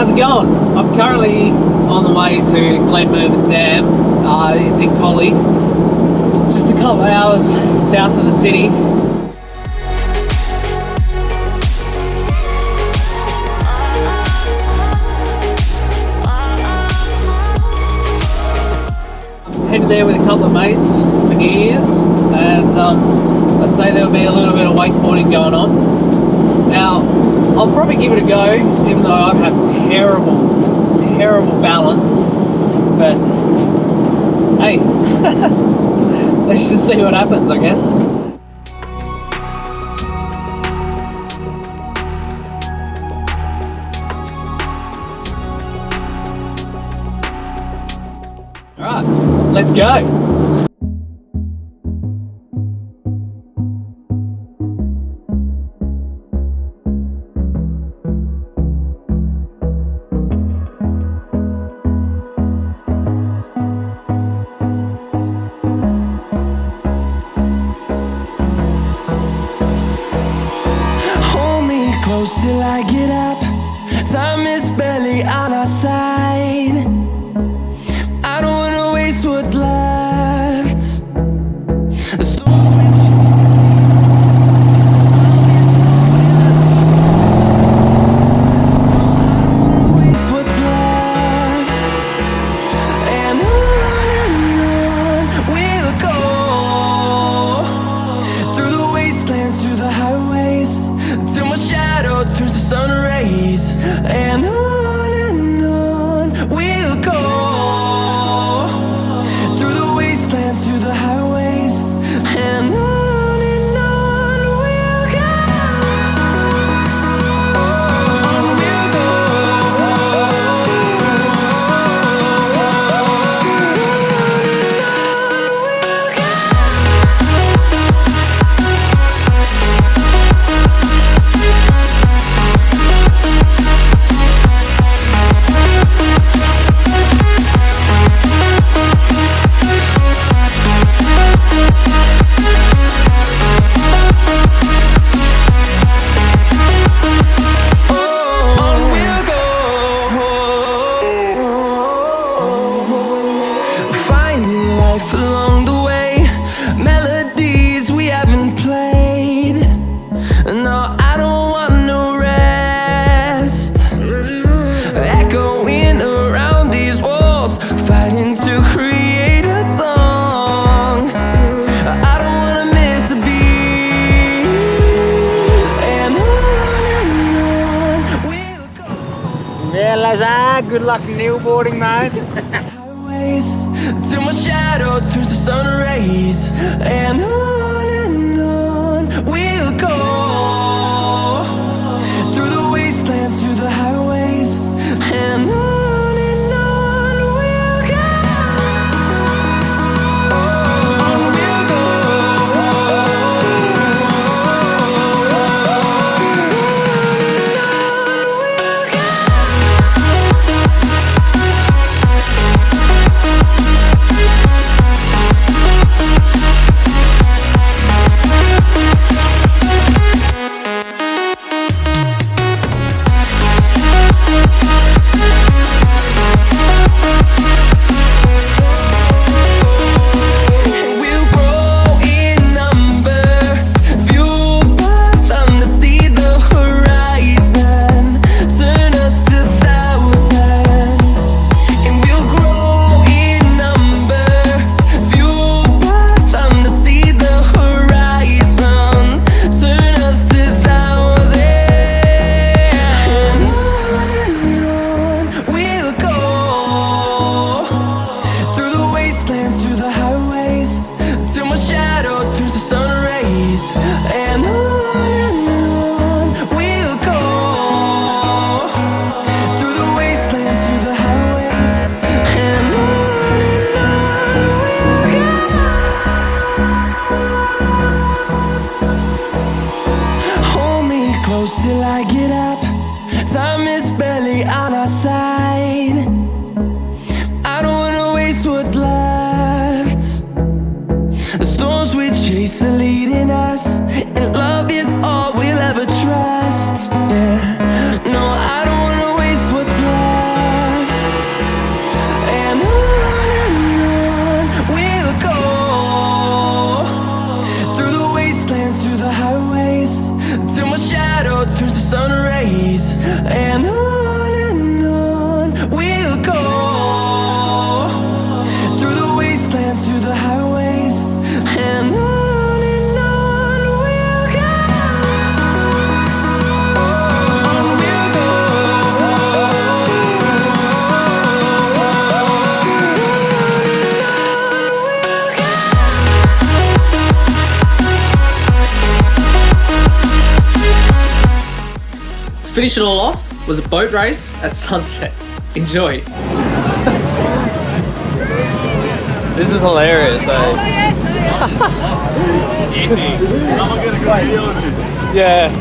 how's it going? I'm currently on the way to Glen Mervyn Dam. It's in Collie, just a couple of hours south of the city. I'm headed there with a couple of mates for New Year's, and I say there'll be a little bit of wakeboarding going on. Now, I'll probably give it a go, even though I have terrible balance. But hey, let's just see what happens, I guess. All right, let's go. Till I get up, time is barely on our side. I don't wanna waste what's left. The storm waste what's left, and on we'll go through the wastelands, through the highways, till my shadow turns to sun rays, and on we'll go through the wastelands, through the highways, and on we'll go. On we'll go. Along the way, melodies we haven't played. No, I don't want no rest. Echoing around these walls, fighting to create a song. I don't wanna miss a beat. And on we'll go. Yeah, Lazar, good luck kneelboarding, mate. Till my shadow turns to sun rays, and on we'll go through the wastelands, through the highways, and on we'll go. On we'll go. finish it all off was a boat race at sunset. Enjoy. This is hilarious, eh? I'm gonna get a good deal of this. Yeah.